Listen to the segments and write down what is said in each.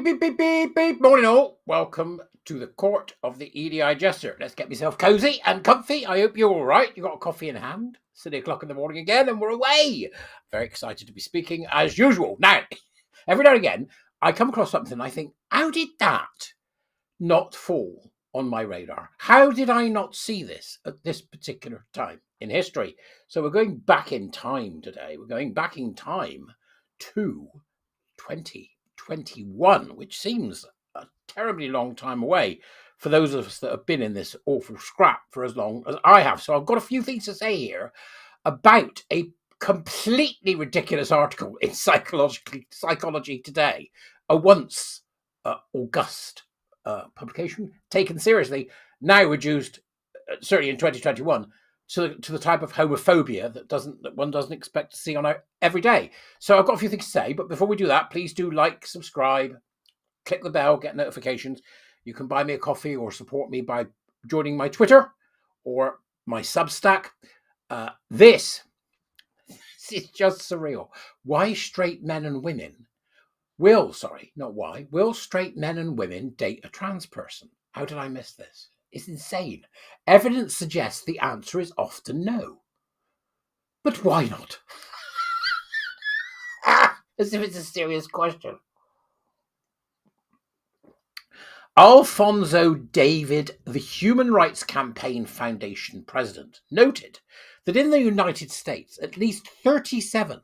beep, beep, beep, beep. Morning all. Welcome to the court of the Edijester. Let's get myself cozy and comfy. I hope you're all right. You got a coffee in hand. It's 3 o'clock in the morning again, and we're away. Very excited to be speaking as usual. Now, every now and again, I come across something and I think, how did that not fall on my radar? How did I not see this at this particular time in history? So we're going back in time today. We're going back in time to 2021, which seems a terribly long time away for those of us that have been in this awful scrap for as long as I have. So I've got a few things to say here about a completely ridiculous article in Psychology Today, a once august publication taken seriously, now reduced, certainly in 2021, to the type of homophobia that one doesn't expect to see on every day. So I've got a few things to say, but before we do that, please do like, subscribe, click the bell, get notifications. You can buy me a coffee or support me by joining my Twitter or my Substack. This is just surreal. Why straight men and women will straight men and women date a trans person? How did I miss this? It's insane. Evidence suggests the answer is often no. But why not? As if it's a serious question. Alfonso David, the Human Rights Campaign Foundation president, noted that in the United States, at least 37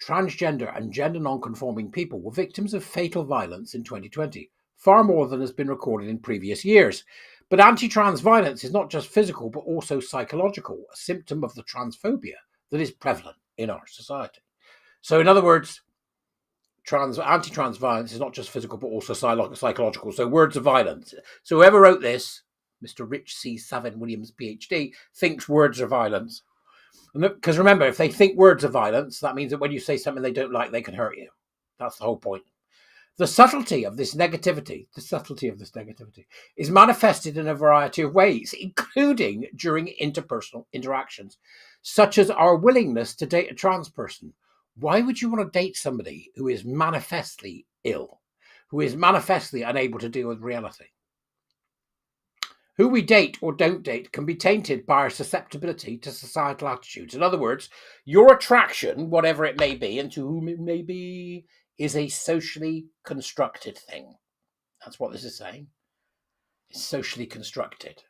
transgender and gender non-conforming people were victims of fatal violence in 2020, far more than has been recorded in previous years. But anti-trans violence is not just physical, but also psychological, a symptom of the transphobia that is prevalent in our society. So in other words, anti-trans violence is not just physical, but also psychological. So words of violence. So whoever wrote this, Mr. Rich C. Savin Williams, PhD, thinks words are violence. Because remember, if they think words are violence, that means that when you say something they don't like, they can hurt you. That's the whole point. The subtlety of this negativity is manifested in a variety of ways, including during interpersonal interactions, such as our willingness to date a trans person. Why would you want to date somebody who is manifestly ill, who is manifestly unable to deal with reality? Who we date or don't date can be tainted by our susceptibility to societal attitudes. In other words, your attraction, whatever it may be, and to whom it may be, is a socially constructed thing. That's what this is saying. It's socially constructed.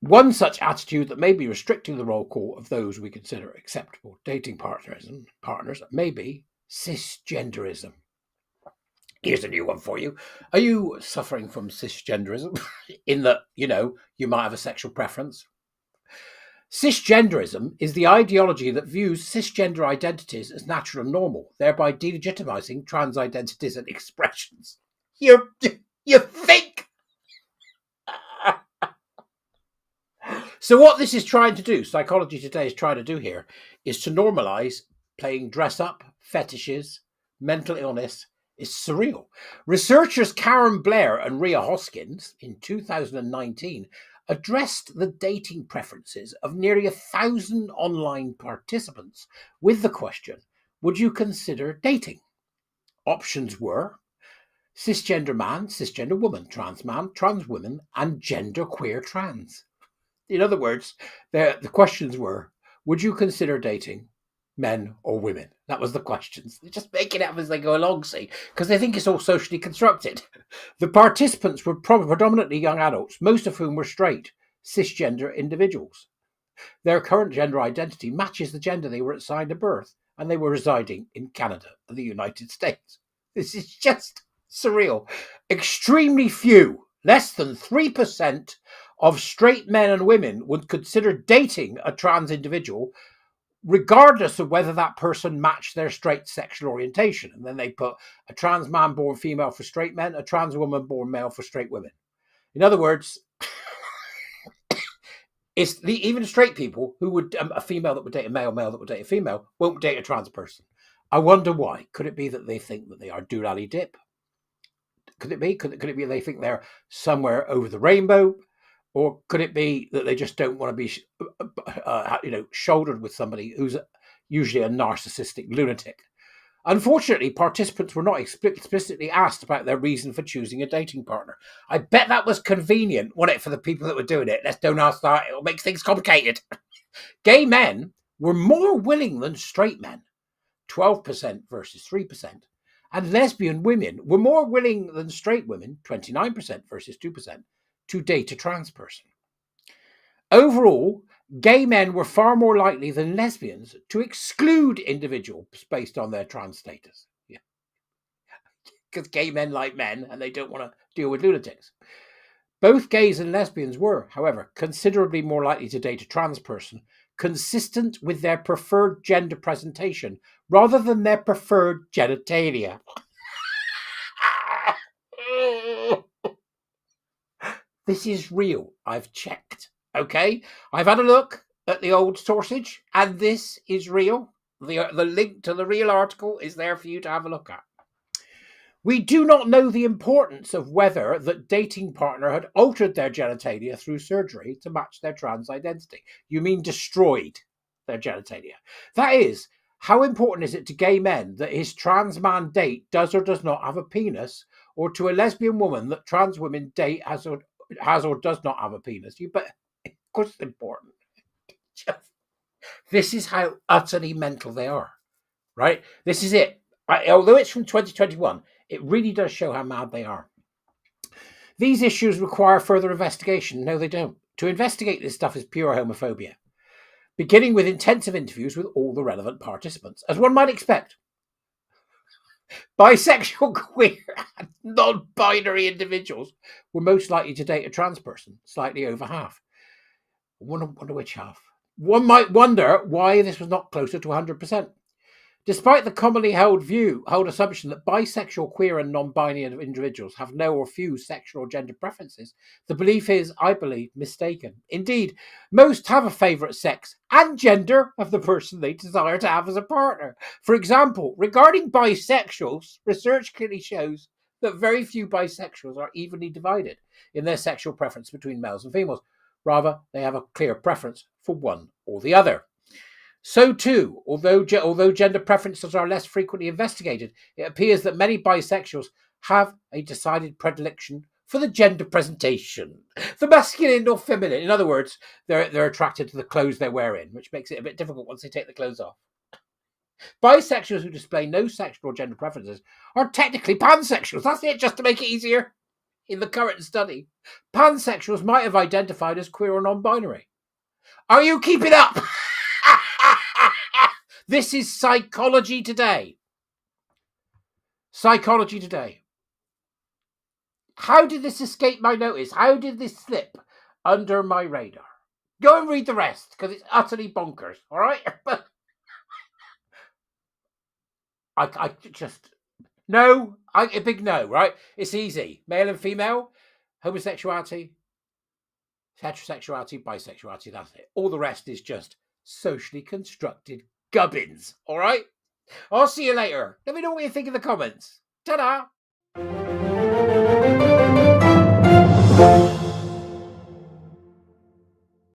One such attitude that may be restricting the roll call of those we consider acceptable dating partners may be cisgenderism. Here's a new one for you. Are you suffering from cisgenderism in that, you might have a sexual preference? Cisgenderism is the ideology that views cisgender identities as natural and normal, thereby delegitimizing trans identities and expressions. You think? So what this is trying to do, Psychology Today is trying to do here, is to normalize playing dress up, fetishes, mental illness. Is surreal. Researchers Karen Blair and Rhea Hoskins in 2019 addressed the dating preferences of nearly 1,000 online participants with the question, would you consider dating? Options were cisgender man, cisgender woman, trans man, trans woman, and genderqueer trans. In other words, the questions were, would you consider dating men or women? That was the questions. They just make it up as they go along, see, because they think it's all socially constructed. The participants were predominantly young adults, most of whom were straight, cisgender individuals. Their current gender identity matches the gender they were assigned at birth, and they were residing in Canada and the United States. This is just surreal. Extremely few, less than 3% of straight men and women would consider dating a trans individual, regardless of whether that person matched their straight sexual orientation. And then they put a trans man born female for straight men, a trans woman born male for straight women. In other words, it's even straight people who would, a female that would date a male that would date a female, won't date a trans person. I wonder why. Could it be that they think that they are doolally dip? Could it be? Could it be they think they're somewhere over the rainbow? Or could it be that they just don't want to be, shouldered with somebody who's usually a narcissistic lunatic? Unfortunately, participants were not explicitly asked about their reason for choosing a dating partner. I bet that was convenient, wasn't it, for the people that were doing it? Let's don't ask that. It'll make things complicated. Gay men were more willing than straight men, 12% versus 3%. And lesbian women were more willing than straight women, 29% versus 2%, to date a trans person. Overall, gay men were far more likely than lesbians to exclude individuals based on their trans status. Yeah. Because gay men like men and they don't want to deal with lunatics. Both gays and lesbians were, however, considerably more likely to date a trans person, consistent with their preferred gender presentation rather than their preferred genitalia. This is real. I've checked. Okay, I've had a look at the old sourcage, and this is real. The link to the real article is there for you to have a look at. We do not know the importance of whether that dating partner had altered their genitalia through surgery to match their trans identity. You mean destroyed their genitalia? That is, how important is it to gay men that his trans man date does or does not have a penis, or to a lesbian woman that trans women date has or does not have a penis? You bet. Of course, it's important. This is how utterly mental they are, right? This is it. Although it's from 2021, it really does show how mad they are. These issues require further investigation. No, they don't. To investigate this stuff is pure homophobia, beginning with intensive interviews with all the relevant participants. As one might expect, bisexual, queer, and non-binary individuals were most likely to date a trans person, slightly over half. I wonder which half. One might wonder why this was not closer to 100%. Despite the commonly held assumption that bisexual, queer, and non-binary individuals have no or few sexual or gender preferences, the belief is, I believe, mistaken. Indeed, most have a favourite sex and gender of the person they desire to have as a partner. For example, regarding bisexuals, research clearly shows that very few bisexuals are evenly divided in their sexual preference between males and females. Rather, they have a clear preference for one or the other. So too, although gender preferences are less frequently investigated, it appears that many bisexuals have a decided predilection for the gender presentation, the masculine or feminine. In other words, they're attracted to the clothes they're wearing, which makes it a bit difficult once they take the clothes off. Bisexuals who display no sexual or gender preferences are technically pansexuals. That's it, just to make it easier. In the current study, pansexuals might have identified as queer or non-binary. Are you keeping up? This is Psychology Today. Psychology Today. How did this escape my notice? How did this slip under my radar? Go and read the rest, because it's utterly bonkers, all right? I just... No, a big no, right? It's easy. Male and female, homosexuality, heterosexuality, bisexuality, that's it. All the rest is just socially constructed gubbins, all right? I'll see you later. Let me know what you think in the comments. Ta-da!